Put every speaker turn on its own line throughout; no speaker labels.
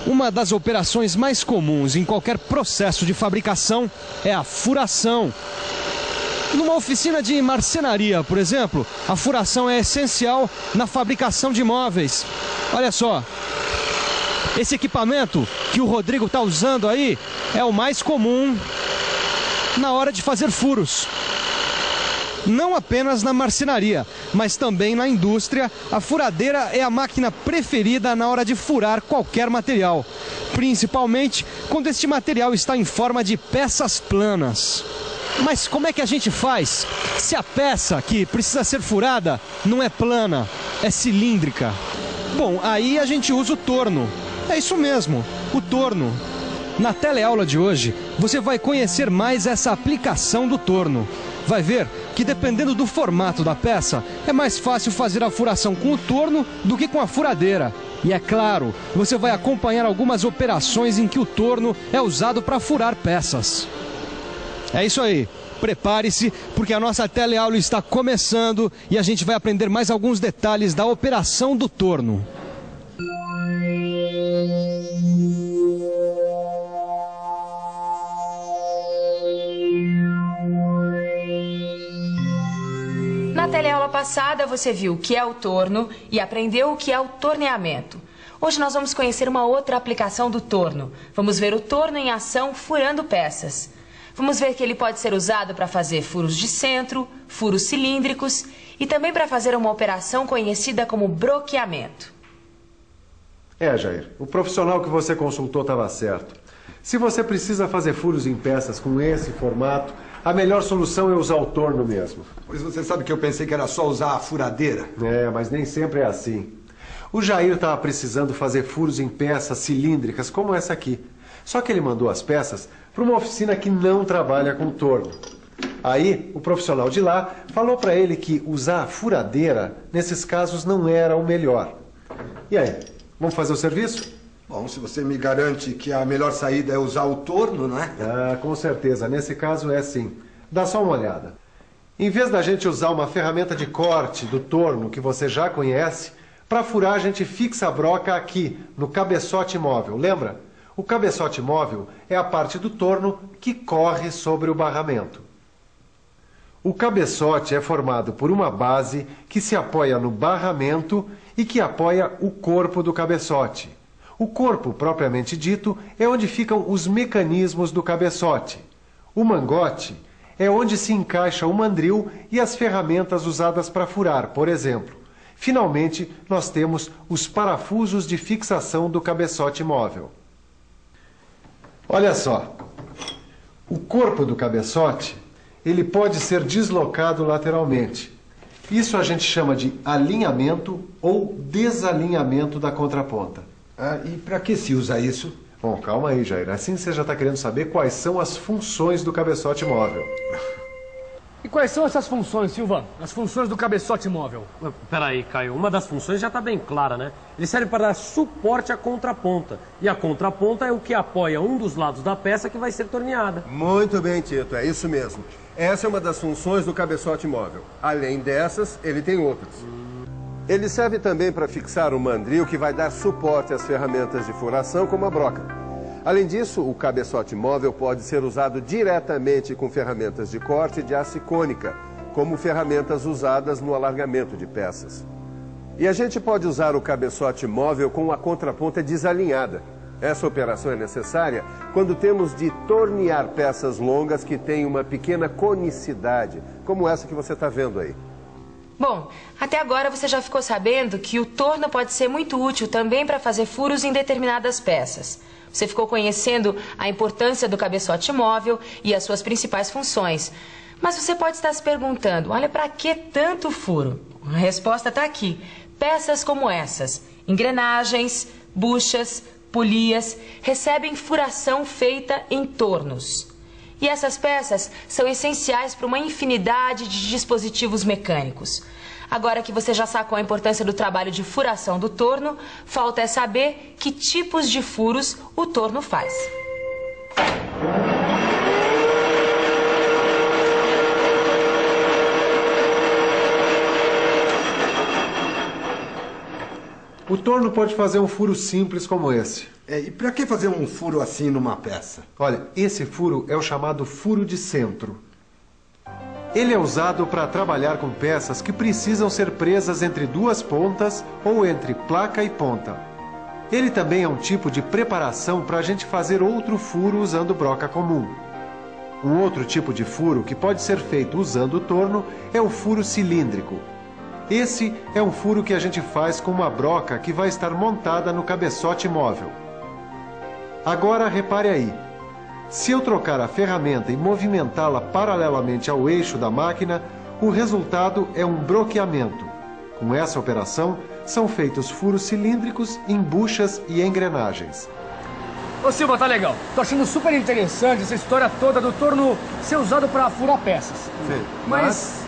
Uma das operações mais comuns em qualquer processo de fabricação é a furação. Numa oficina de marcenaria, por exemplo, a furação é essencial na fabricação de móveis. Olha só, esse equipamento que o Rodrigo está usando aí é o mais comum na hora de fazer furos. Não apenas na marcenaria, mas também na indústria, a furadeira é a máquina preferida na hora de furar qualquer material, principalmente quando este material está em forma de peças planas. Mas como é que a gente faz se a peça que precisa ser furada não é plana, é cilíndrica? Bom, aí a gente usa o torno. É isso mesmo, o torno. Na teleaula de hoje, você vai conhecer mais essa aplicação do torno. Vai ver que dependendo do formato da peça, é mais fácil fazer a furação com o torno do que com a furadeira. E é claro, você vai acompanhar algumas operações em que o torno é usado para furar peças. É isso aí, prepare-se, porque a nossa teleaula está começando e a gente vai aprender mais alguns detalhes da operação do torno.
Na teleaula passada você viu o que é o torno e aprendeu o que é o torneamento. Hoje nós vamos conhecer uma outra aplicação do torno. Vamos ver o torno em ação furando peças. Vamos ver que ele pode ser usado para fazer furos de centro, furos cilíndricos e também para fazer uma operação conhecida como broqueamento.
Jair, o profissional que você consultou estava certo. Se você precisa fazer furos em peças com esse formato, a melhor solução é usar o torno mesmo.
Pois você sabe que eu pensei que era só usar a furadeira.
Mas nem sempre é assim. O Jair estava precisando fazer furos em peças cilíndricas como essa aqui. Só que ele mandou as peças para uma oficina que não trabalha com torno. Aí, o profissional de lá falou para ele que usar a furadeira, nesses casos, não era o melhor. E aí, vamos fazer o serviço?
Bom, se você me garante que a melhor saída é usar o torno, não é?
Com certeza. Nesse caso é sim. Dá só uma olhada. Em vez da gente usar uma ferramenta de corte do torno que você já conhece, para furar a gente fixa a broca aqui, no cabeçote móvel, lembra? O cabeçote móvel é a parte do torno que corre sobre o barramento. O cabeçote é formado por uma base que se apoia no barramento e que apoia o corpo do cabeçote. O corpo, propriamente dito, é onde ficam os mecanismos do cabeçote. O mangote é onde se encaixa o mandril e as ferramentas usadas para furar, por exemplo. Finalmente, nós temos os parafusos de fixação do cabeçote móvel. Olha só, o corpo do cabeçote, ele pode ser deslocado lateralmente. Isso a gente chama de alinhamento ou desalinhamento da contraponta.
E para que se usa isso?
Bom, calma aí, Jair. Assim você já está querendo saber quais são as funções do cabeçote móvel.
E quais são essas funções, Silva? As funções do cabeçote móvel?
Peraí, Caio. Uma das funções já está bem clara, né? Ele serve para dar suporte à contraponta. E a contraponta é o que apoia um dos lados da peça que vai ser torneada.
Muito bem, Tito. É isso mesmo. Essa é uma das funções do cabeçote móvel. Além dessas, ele tem outras. Ele serve também para fixar o mandril que vai dar suporte às ferramentas de furação, como a broca. Além disso, o cabeçote móvel pode ser usado diretamente com ferramentas de corte de haste cônica, como ferramentas usadas no alargamento de peças. E a gente pode usar o cabeçote móvel com a contraponta desalinhada. Essa operação é necessária quando temos de tornear peças longas que têm uma pequena conicidade, como essa que você está vendo aí.
Bom, até agora você já ficou sabendo que o torno pode ser muito útil também para fazer furos em determinadas peças. Você ficou conhecendo a importância do cabeçote móvel e as suas principais funções. Mas você pode estar se perguntando, olha, para que tanto furo? A resposta está aqui. Peças como essas, engrenagens, buchas, polias, recebem furação feita em tornos. E essas peças são essenciais para uma infinidade de dispositivos mecânicos. Agora que você já sacou a importância do trabalho de furação do torno, falta é saber que tipos de furos o torno faz.
O torno pode fazer um furo simples como esse.
E para que fazer um furo assim numa peça?
Olha, esse furo é o chamado furo de centro. Ele é usado para trabalhar com peças que precisam ser presas entre duas pontas ou entre placa e ponta. Ele também é um tipo de preparação para a gente fazer outro furo usando broca comum. Um outro tipo de furo que pode ser feito usando o torno é o furo cilíndrico. Esse é um furo que a gente faz com uma broca que vai estar montada no cabeçote móvel. Agora repare aí. Se eu trocar a ferramenta e movimentá-la paralelamente ao eixo da máquina, o resultado é um broqueamento. Com essa operação, são feitos furos cilíndricos em buchas e engrenagens.
Ô Silva, tá legal. Tô achando super interessante essa história toda do torno ser usado para furar peças.
Sim,
Mas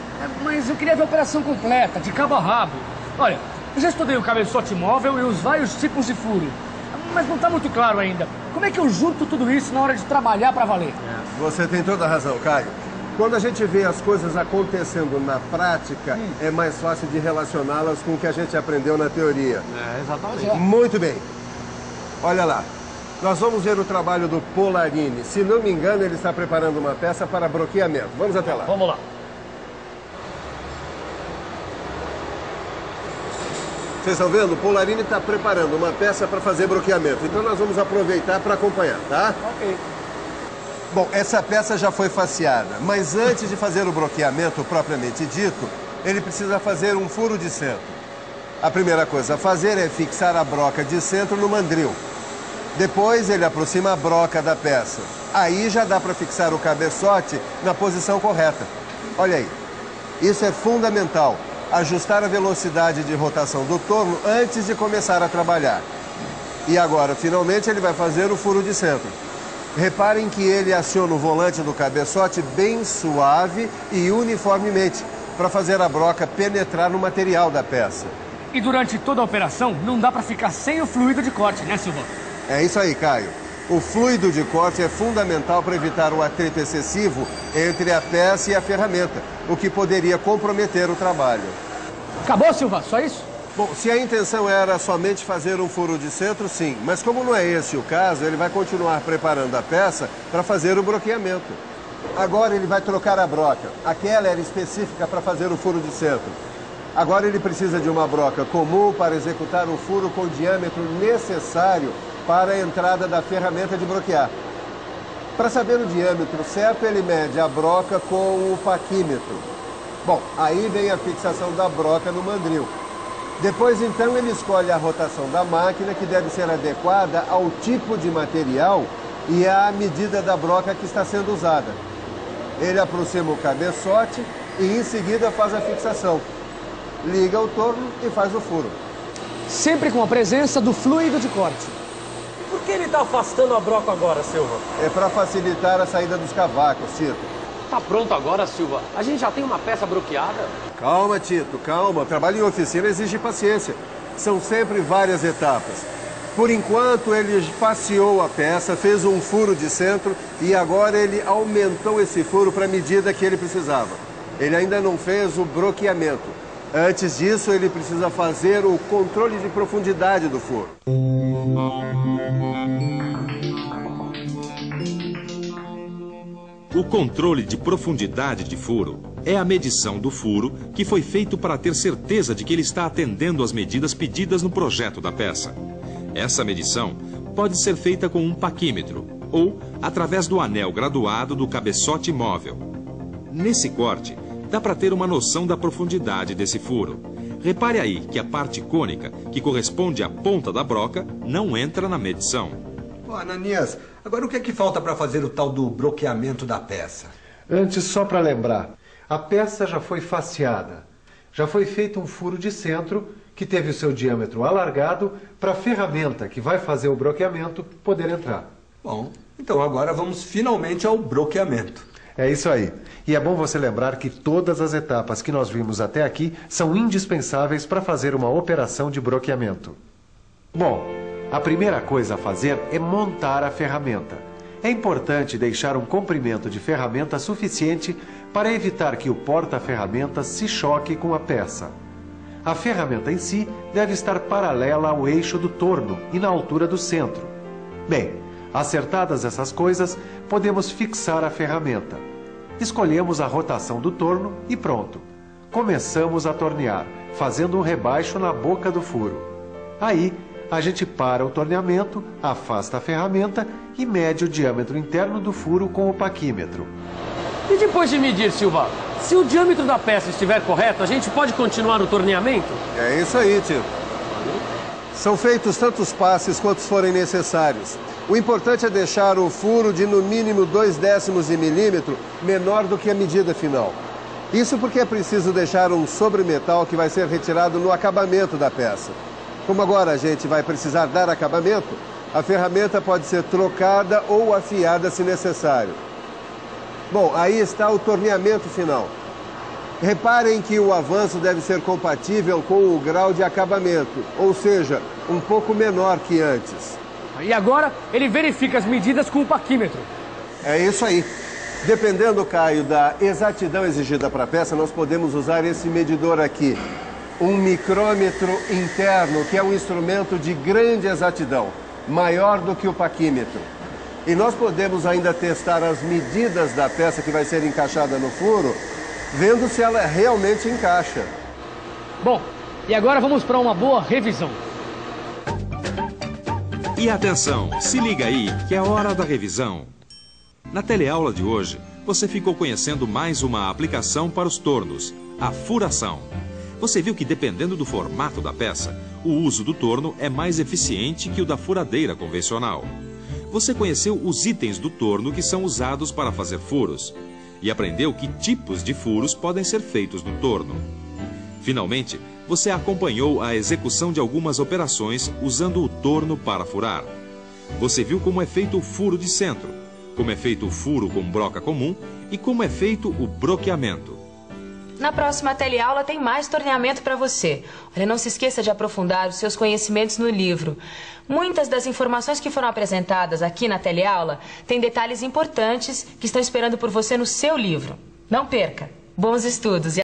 eu queria ver a operação completa, de cabo a rabo. Olha, eu já estudei o cabeçote móvel e os vários tipos de furo. Mas não tá muito claro ainda. Como é que eu junto tudo isso na hora de trabalhar para valer?
Você tem toda a razão, Caio. Quando a gente vê as coisas acontecendo na prática, é mais fácil de relacioná-las com o que a gente aprendeu na teoria.
Exatamente.
Muito bem. Olha lá. Nós vamos ver o trabalho do Polarini. Se não me engano, ele está preparando uma peça para broqueamento. Vamos até lá.
Vamos lá.
Vocês estão vendo? O Polarini está preparando uma peça para fazer broqueamento. Então nós vamos aproveitar para acompanhar, tá?
Ok.
Bom, essa peça já foi faceada, mas antes de fazer o broqueamento propriamente dito, ele precisa fazer um furo de centro. A primeira coisa a fazer é fixar a broca de centro no mandril. Depois ele aproxima a broca da peça. Aí já dá para fixar o cabeçote na posição correta. Olha aí, isso é fundamental. Ajustar a velocidade de rotação do torno antes de começar a trabalhar. E agora, finalmente, ele vai fazer o furo de centro. Reparem que ele aciona o volante do cabeçote bem suave e uniformemente, para fazer a broca penetrar no material da peça.
E durante toda a operação, não dá para ficar sem o fluido de corte, né, Silva?
É isso aí, Caio. O fluido de corte é fundamental para evitar o atrito excessivo entre a peça e a ferramenta, o que poderia comprometer o trabalho.
Acabou, Silva? Só isso?
Bom, se a intenção era somente fazer um furo de centro, sim. Mas como não é esse o caso, ele vai continuar preparando a peça para fazer o broqueamento. Agora ele vai trocar a broca. Aquela era específica para fazer o furo de centro. Agora ele precisa de uma broca comum para executar o furo com o diâmetro necessário para a entrada da ferramenta de broquear. Para saber o diâmetro certo, ele mede a broca com o paquímetro. Bom, aí vem a fixação da broca no mandril. Depois, então, ele escolhe a rotação da máquina, que deve ser adequada ao tipo de material e à medida da broca que está sendo usada. Ele aproxima o cabeçote e, em seguida, faz a fixação. Liga o torno e faz o furo.
Sempre com a presença do fluido de corte.
Por que ele está afastando a broca agora, Silva?
É para facilitar a saída dos cavacos, Tito.
Tá pronto agora, Silva? A gente já tem uma peça broqueada?
Calma, Tito, calma. O trabalho em oficina exige paciência. São sempre várias etapas. Por enquanto, ele faceou a peça, fez um furo de centro e agora ele aumentou esse furo para a medida que ele precisava. Ele ainda não fez o broqueamento. Antes disso, ele precisa fazer o controle de profundidade do furo.
O controle de profundidade de furo é a medição do furo que foi feito para ter certeza de que ele está atendendo às medidas pedidas no projeto da peça. Essa medição pode ser feita com um paquímetro ou através do anel graduado do cabeçote móvel. Nesse corte, dá para ter uma noção da profundidade desse furo. Repare aí que a parte cônica, que corresponde à ponta da broca, não entra na medição.
Ô, Ananias, agora o que é que falta para fazer o tal do broqueamento da peça?
Antes, só para lembrar, a peça já foi faceada. Já foi feito um furo de centro que teve o seu diâmetro alargado para a ferramenta que vai fazer o broqueamento poder entrar.
Bom, então agora vamos finalmente ao broqueamento.
É isso aí. E é bom você lembrar que todas as etapas que nós vimos até aqui são indispensáveis para fazer uma operação de broqueamento. Bom, a primeira coisa a fazer é montar a ferramenta. É importante deixar um comprimento de ferramenta suficiente para evitar que o porta-ferramentas se choque com a peça. A ferramenta em si deve estar paralela ao eixo do torno e na altura do centro. Bem, acertadas essas coisas, podemos fixar a ferramenta. Escolhemos a rotação do torno e pronto. Começamos a tornear, fazendo um rebaixo na boca do furo. Aí, a gente para o torneamento, afasta a ferramenta e mede o diâmetro interno do furo com o paquímetro.
E depois de medir, Silva, se o diâmetro da peça estiver correto, a gente pode continuar o torneamento?
É isso aí, Tito. São feitos tantos passes quantos forem necessários. O importante é deixar o furo de no mínimo 0,2 de milímetro menor do que a medida final. Isso porque é preciso deixar um sobremetal que vai ser retirado no acabamento da peça. Como agora a gente vai precisar dar acabamento, a ferramenta pode ser trocada ou afiada se necessário. Bom, aí está o torneamento final. Reparem que o avanço deve ser compatível com o grau de acabamento, ou seja, um pouco menor que antes.
E agora ele verifica as medidas com o paquímetro.
É isso aí. Dependendo, Caio, da exatidão exigida para a peça, nós podemos usar esse medidor aqui. Um micrômetro interno, que é um instrumento de grande exatidão, maior do que o paquímetro. E nós podemos ainda testar as medidas da peça que vai ser encaixada no furo, vendo se ela realmente encaixa.
Bom, e agora vamos para uma boa revisão.
E atenção, se liga aí que é hora da revisão. Na teleaula de hoje, você ficou conhecendo mais uma aplicação para os tornos, a furação. Você viu que dependendo do formato da peça, o uso do torno é mais eficiente que o da furadeira convencional. Você conheceu os itens do torno que são usados para fazer furos e aprendeu que tipos de furos podem ser feitos no torno. Finalmente, você acompanhou a execução de algumas operações usando o torno para furar. Você viu como é feito o furo de centro, como é feito o furo com broca comum e como é feito o broqueamento.
Na próxima teleaula tem mais torneamento para você. Olha, não se esqueça de aprofundar os seus conhecimentos no livro. Muitas das informações que foram apresentadas aqui na teleaula têm detalhes importantes que estão esperando por você no seu livro. Não perca! Bons estudos!